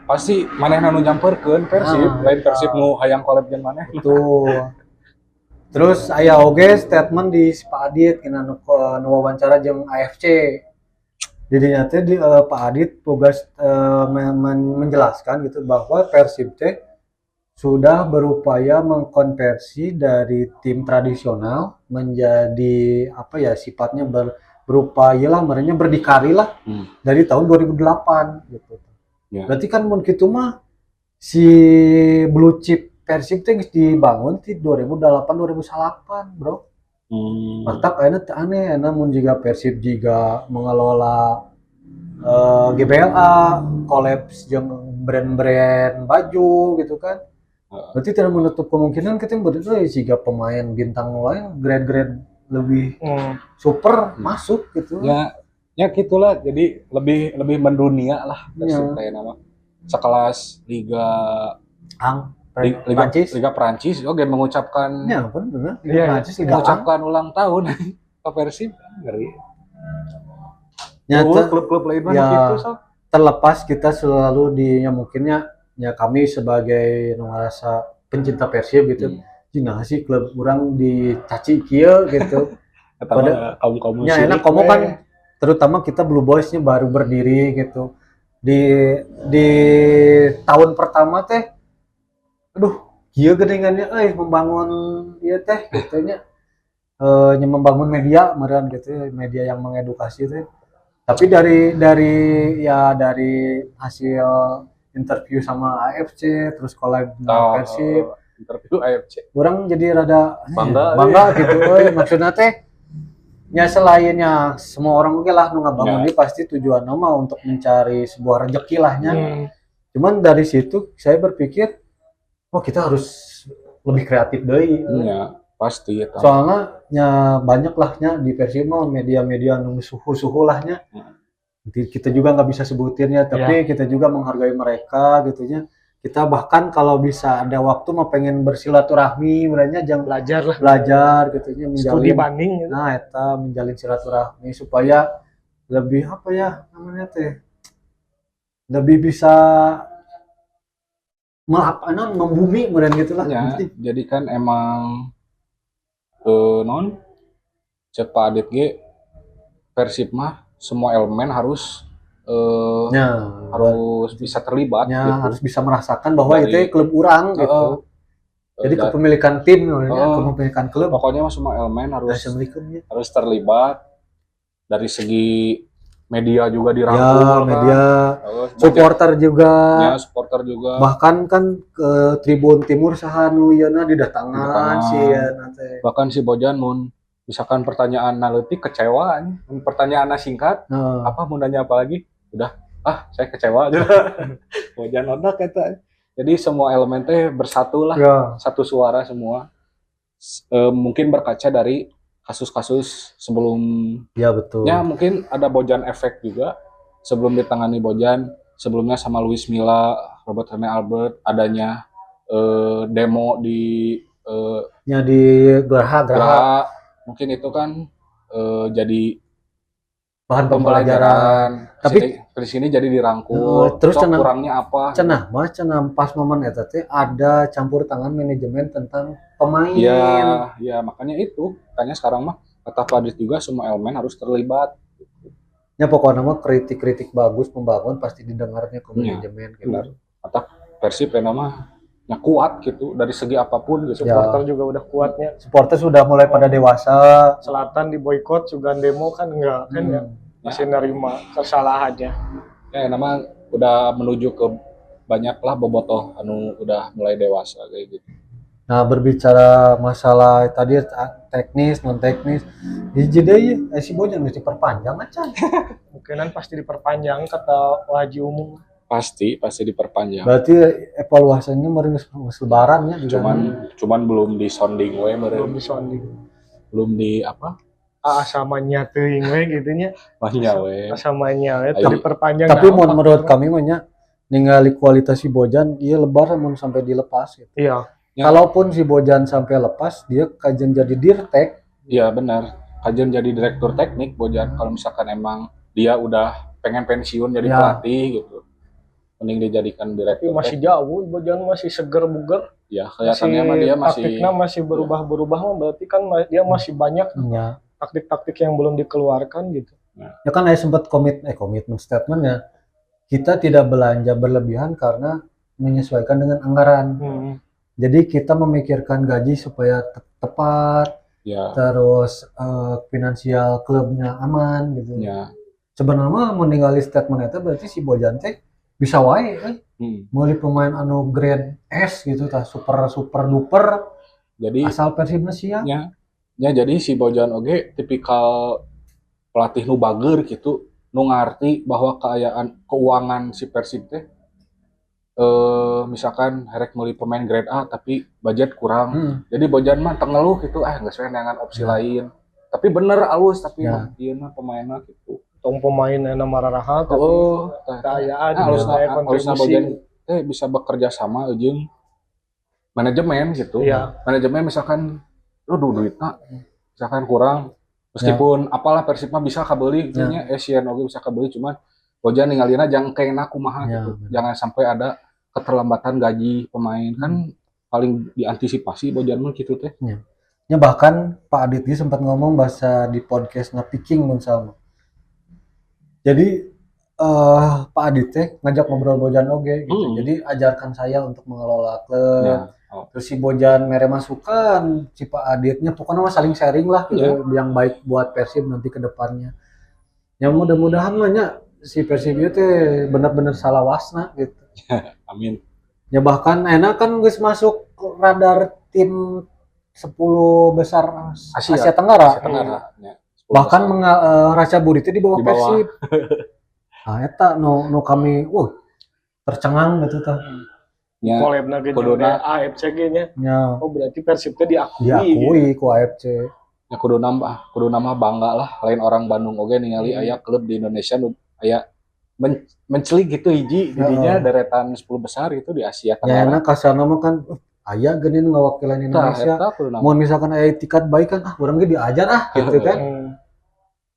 Pasti manehna nu nyamperkeun Persib, lain Persib nu hayang collab jeung maneh. Betul. Terus aya oge statement di Pak Adit kena nu wawancara jeung AFC. Jadi nanti Pak Adit tugas menjelaskan gitu bahwa Persib teh sudah berupaya mengkonversi dari tim tradisional menjadi apa ya sifatnya berupaya lah mereka berdikari lah dari tahun 2008 gitu. Ya. Berarti kan mun kitu mah si blue chip Persib teh geus dibangun di 2008 2008, Bro. Matak ayeuna teu aneh namun jika Persib juga mengelola GBLA, kolaps jeung brand-brand baju gitu kan. Berarti tidak menutup kemungkinan kita berdua jika pemain bintang lain grade-grade lebih super masuk gitu. Ya gitulah, jadi lebih mendunia lah Ya. Persib kayak nama sekelas Liga Prancis. Liga Prancis oke mengucapkan Ya, benar. Iya, Prancis Liga A. mengucapkan ulang tahun ke Persib ngeri. Nyata Klub-klub lain mah ya, gitu so. terlepas kita selalu ya mungkinnya ya kami sebagai ngerasa pencinta Persib gitu. Cina sih klub orang dicaci kieu gitu. Pada kaum Ya enak komo kan terutama kita Blue Boys-nya baru berdiri gitu. Di tahun pertama teh aduh kieu gedengannya membangun ieu teh gitu nya. Membangun media meureun gitu, media yang mengedukasi teh. Tapi dari hasil interview sama AFC terus collab dengan Persib interview AFC orang jadi rada bangga gitu maksudnya teh ya selainnya semua orang oke lah nu ngabangun ini pasti tujuan nama untuk mencari sebuah rezeki lahnya. Cuman dari situ saya berpikir kita harus lebih kreatif deui. ya pasti ya, Soalnya nya banyak lahnya di Persib mah media-media nu suhu-suhu lahnya. Kita juga nggak bisa sebutinnya, tapi kita juga menghargai mereka gitunya. Kita bahkan kalau bisa ada waktu mah pengen bersilaturahmi, merenya jangan belajar gitunya menjalin studi banding gitu. Nah, eta menjalin silaturahmi supaya lebih apa ya namanya teh lebih bisa membumi meureun gitulah. ya, jadi kan emang non cepat Adit ge Persib mah semua elemen harus harus bisa terlibat gitu. Harus bisa merasakan bahwa itu klub orang gitu. Jadi kepemilikan tim kepemilikan klub. Pokoknya semua elemen harus terlibat dari segi media juga dirangkul media supporter juga. Supporter juga. Bahkan kan ke Tribun Timur saha nu yeuna didatangan nanti. Bahkan si Bojan mun misalkan pertanyaan analitik kecewa pertanyaan singkat apa mau nanya apa lagi udah saya kecewa aja Bojan otak kata jadi semua elemen teh bersatu lah satu suara semua mungkin berkaca dari kasus-kasus sebelum betul ya mungkin ada Bojan efek juga sebelum ditangani Bojan sebelumnya sama Luis Milla Robert Rene Albert adanya demo di di Geraha mungkin itu kan jadi bahan pembelajaran. Tapi di sini jadi dirangkul. Terus kurangnya apa? Cenah pas momen eta teh ada campur tangan manajemen tentang pemain. Iya, makanya itu. Makanya sekarang mah kata Fadis juga semua elemen harus terlibat. Ya pokoknya mah kritik-kritik bagus membangun pasti didengarnya ke manajemen gitu. Benar. Kata Persib mah ya kuat gitu dari segi apapun gitu. Supporter juga udah kuatnya. Supporter sudah mulai pada dewasa. Selatan di boykot juga demo kan enggak kan ya masih nerima kesalahannya. Ya nama udah menuju ke banyak lah bobotoh anu udah mulai dewasa kayak gitu. Nah berbicara masalah tadi teknis non teknis, jadi si Bojan mesti perpanjang aja. Mungkinan pasti diperpanjang kata Waji Umum. Pasti diperpanjang. Berarti evaluasinya meureun geus lebaran ya. Cuman belum disonding we meureun. Belum di apa? Asamanya teuing we gitu nya. Mahnya we. Asamanya we diperpanjang. Tapi menurut kami mah nya ningali kualitas si Bojan ieu lebar mun sampai dilepas gitu. Iya. Kalaupun si Bojan sampai lepas dia kajian jadi dirtek. Iya benar. Kajian jadi direktur teknik Bojan kalau misalkan emang dia udah pengen pensiun jadi pelatih gitu. Mending dijadikan direktur. Tapi masih jauh, Bojan masih seger buger. Ya, kelihatannya mah dia taktiknya masih berubah-berubah mah berarti kan dia masih banyak taktik-taktik yang belum dikeluarkan gitu. Ya kan saya sempat komitmen statementnya kita tidak belanja berlebihan karena menyesuaikan dengan anggaran. Jadi kita memikirkan gaji supaya tepat, Ya, terus finansial klubnya aman gitu. ya. Sebenarnya meninggali statement itu berarti si Bojan teh bisa wae meuli pemain anu grade S gitu tah super super duper Jadi asal Persibna siap. ya jadi si Bojan oge tipikal pelatih nu bager gitu, nu ngarti bahwa keuangan si Persib teh misalkan herek meuli pemain grade A tapi budget kurang. Jadi Bojan mah teu ngeluh gitu, geus we neangan opsi lain. Tapi bener alus tapi ieu mah pemainna gitu. Tong pemain ena mararaha tapi keayaan alusna kayak kontribusi. Bojan bisa bekerja sama jeung manajemen gitu. Iya. Manajemen misalkan duitna misalkan kurang meskipun apalah Persib mah bisa kabeli nya Asian oge bisa kabeli cuman Bojan ningalina jangkena kumaha gitu. Jangan sampai ada keterlambatan gaji pemain kan paling diantisipasi Bojan mah gitu teh. Ya bahkan Pak Adit dia sempat ngomong bahasa di podcast Picking mun salma. Jadi Pak Adit teh ngajak ngobrol Bojan oge gitu. Jadi ajarkan saya untuk mengelola klub. Terus si Bojan mere masukan, si Pak Aditnya pokoknya saling sharing lah gitu yang baik buat Persib nanti ke depannya. Ya mudah-mudahan mah nya si Persib itu benar-benar salah wasna gitu. Amin. Ya bahkan enak kan geus masuk radar tim 10 besar Asia Tenggara. Ya. Bahkan Raca Buri itu di bawah Persib. Nah eta nu kami tercengang gitu tah. Ya. Kolebna ge AFC ge nya. Ya. Oh berarti Persib teh diakui. Diakui ku AFC. Ya kudu nama bangga lah lain orang Bandung oge ningali aya klub di Indonesia nu aya mencelik gitu hiji didinya deretan 10 besar itu di Asia Tenggara. Ya enak kasarna mah kan aya geuning ngawakilan Indonesia. Mun misalkan aya itikat baik kan urang ge diajar gitu kan.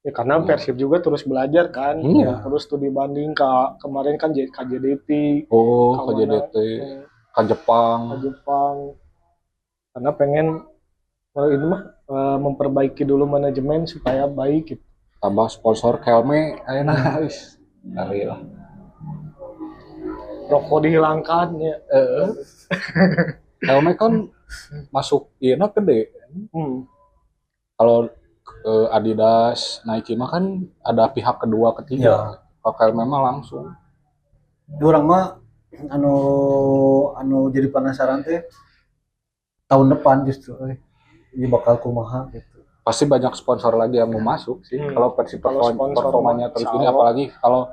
Ya karena Persib juga terus belajar kan. Terus studi banding kemarin kan KJDT. KJDT. Ke Jepang. Karena pengen ini mah memperbaiki dulu manajemen supaya baik gitu. Tambah sponsor Kelme ayeuna wis kali lah. Rokok dihilangkan ya. Kelme kan masuk ieu gede. Kalau Adidas, Nike mah kan ada pihak kedua ketiga. Kalau Kelme mah langsung. Urang mah anu jadi penasaran teh tahun depan justru ini bakal kumaha gitu. Pasti banyak sponsor lagi yang mau masuk sih. Kalau Persib performanya terus ini apalagi kalau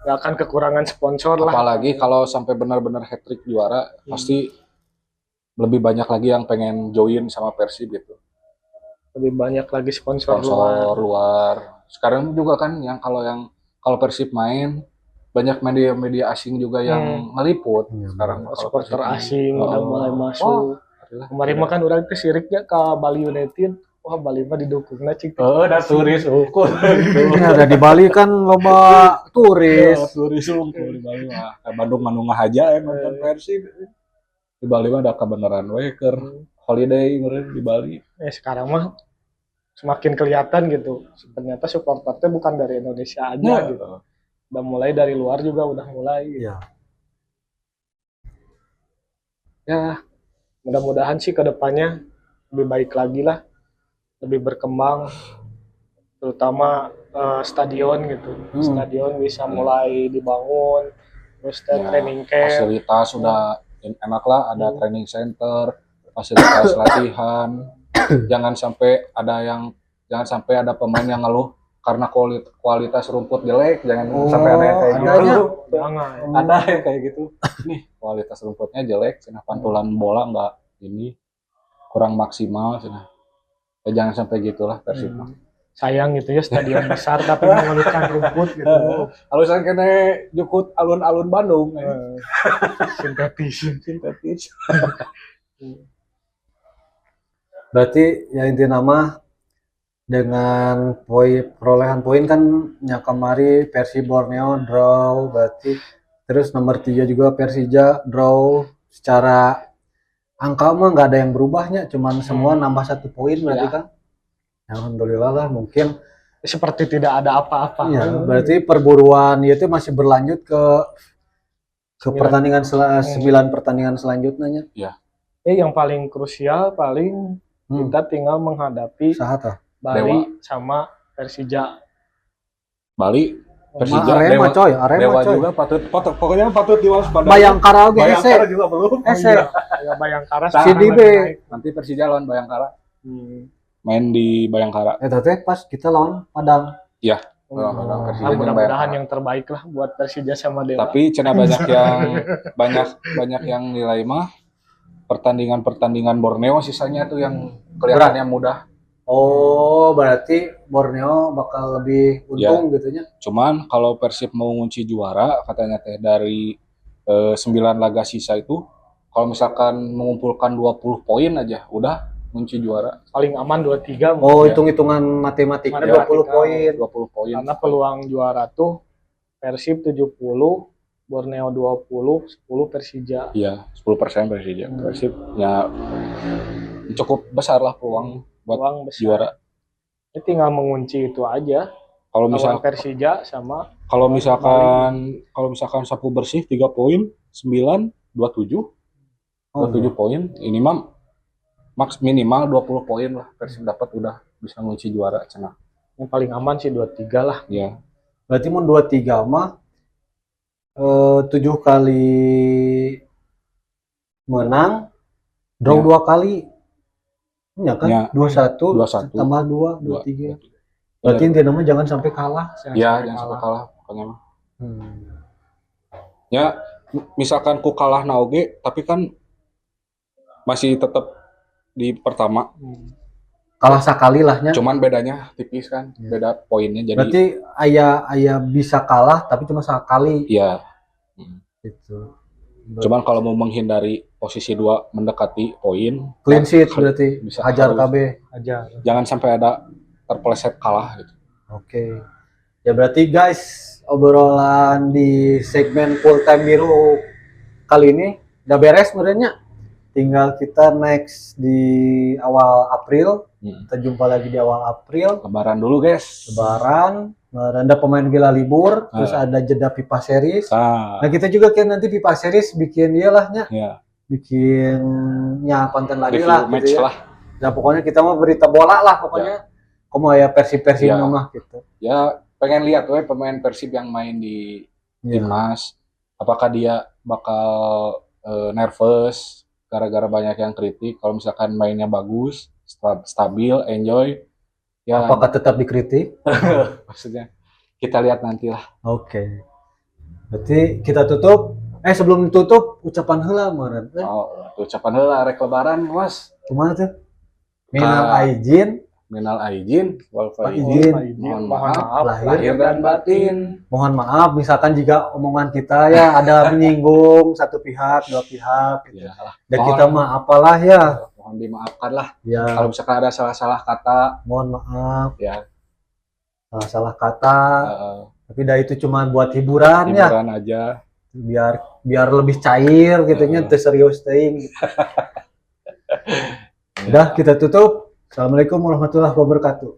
nggak akan kekurangan sponsor lah. Apalagi kalau sampai benar-benar hat-trick juara pasti lebih banyak lagi yang pengen join sama Persib gitu. Lebih banyak lagi sponsor luar. Sekarang juga kan kalau Persib main banyak media-media asing juga yang ngeliput. Sekarang supporter asing udah mulai masuk. Kemarin mah kan urang teh siriknya ke Bali United. Wah, Bali mah didukungna cik. Da turis ukur. Ada di Bali kan loba turis. Turis ukur di Bali mah. Bandung manu ngahaja nonton Persib. Di Bali mah ada kebenaran we keur holiday meureun di Bali. Sekarang mah semakin kelihatan gitu. Ternyata supporternya bukan dari Indonesia aja gitu. Udah mulai dari luar juga udah mulai. Gitu. Ya, mudah-mudahan sih ke depannya lebih baik lagi lah. Lebih berkembang. Terutama stadion gitu. Stadion bisa mulai dibangun. Terus training camp. Fasilitas sudah enak lah, ada training center, fasilitas latihan. Jangan sampai ada pemain yang ngeluh karena kualitas rumput jelek, jangan sampai ada yang kayak gitu. Ada yang kayak gitu. Nih, kualitas rumputnya jelek, cenah pantulan bola enggak ini kurang maksimal cenah. Ya jangan sampai gitulah Persib. Sayang gitu ya stadion besar tapi mengeluhkan rumput gitu. Alusan kene jukut alun-alun Bandung. Sintetis. Berarti ya inti nama dengan perolehan poin kan kemari Persib Borneo draw berarti terus nomor 3 juga Persija draw secara angka mah nggak ada yang berubahnya cuman semua nambah 1 poin berarti kan. Alhamdulillah lah mungkin seperti tidak ada apa-apa. Ya, berarti perburuan itu masih berlanjut ke pertandingan 9 pertandingan selanjutnya. Ya. Yang paling krusial paling kita tinggal menghadapi Sahat ah. Bali sama Persija. Bali, Persija, Arema coy, Arema Dewa coy. juga pokoknya patut diwaspadai. Bayangkara oge ese. Bayangkara juga belum. Ese. Ya Bayangkara Si sekarang Dibe. lagi naik. Nanti Persija lawan Bayangkara. Hmm. Main di Bayangkara. Eta teh pas kita lawan Padang. Iya. Oh. Persija jeung Mudah-mudahan Bayangkara. yang terbaik lah buat Persija sama Dewa. Tapi cenah banyak yang nilai mah pertandingan Borneo sisanya tuh yang kelihatannya mudah. Oh, berarti Borneo bakal lebih untung gitu nya. Cuman kalau Persib mau ngunci juara katanya teh dari 9 laga sisa itu kalau misalkan mengumpulkan 20 poin aja udah ngunci juara. Paling aman 23. Oh, Ya. hitung-hitungan matematiknya Matematika. 20 poin. 20 poin. Karena peluang juara tuh Persib 70, Borneo 20, 10 Persija. Iya, 10% Persija. Persib ya cukup besar lah peluang buat Peluang besar. juara. Ini tinggal mengunci itu aja. Kalau Lawan misal Persija sama kalau misalkan sapu bersih 3 poin, 9, 27. 27 poin, ini mah minimal 20 poin lah Persib dapat udah bisa ngunci juara cenah. yang paling aman sih 23 lah. Ya. Berarti mun 23 mah 7 kali menang, draw Ya. 2 kali. Ya kan? Ya. 21, 21, tambah 2, 23. Berarti intinya mah jangan sampai kalah. Ya, jangan sampai kalah pokoknya mah. Hmm. Ya, misalkan ku kalah na oge, tapi kan masih tetap di pertama. Kalah sekali lahnya. Cuman bedanya tipis kan, beda poinnya jadi Berarti ayah bisa kalah tapi cuma sekali ya. gitu. Cuman kalau mau menghindari posisi 2 mendekati poin, Clean sheet berarti bisa hajar harus. KB. Aja. Jangan sampai ada terpeleset kalah gitu. Oke. Ya berarti guys, obrolan di segmen full time biru kali ini udah beres sebenarnya. Tinggal kita next di awal April. Kita jumpa lagi di awal April. Lebaran dulu, guys. Lebaran, ada pemain gila libur, terus ada jeda pipa series. Nah, Nah, kita juga kan nanti pipa series bikin ialahnya, ya, bikinnya konten lagi review lah match gitu ya. lah. Nah, pokoknya kita mau berita bola lah pokoknya. Kamu ya Persib Ya. mah gitu. Ya, pengen lihat we pemain Persib yang main di Ya. Timnas. Apakah dia bakal nervous gara-gara banyak yang kritik. Kalau misalkan mainnya bagus, stabil, enjoy, ya Apakah tetap dikritik? maksudnya kita lihat nanti lah. Oke. Berarti kita tutup. Sebelum tutup ucapan heula meureun. Oh, ucapan heula rek lebaran, Mas. Kumaha tuh? Minal aijin, Minal aijin wal Izin. faizin. Mohon maaf lahir lahir dan batin. mohon maaf misalkan jika omongan kita ya ada menyinggung satu pihak, dua pihak gitu. Ya, Dan kita mah apalah ya. mohon dimaafkan lah. Ya, Kalau misalkan ada salah-salah kata, mohon maaf ya salah kata. Tapi dah itu cuma buat hiburan ya. hiburan aja. Biar lebih cair gitu nya, teu serius teuing. Udah kita tutup. Assalamualaikum warahmatullahi wabarakatuh.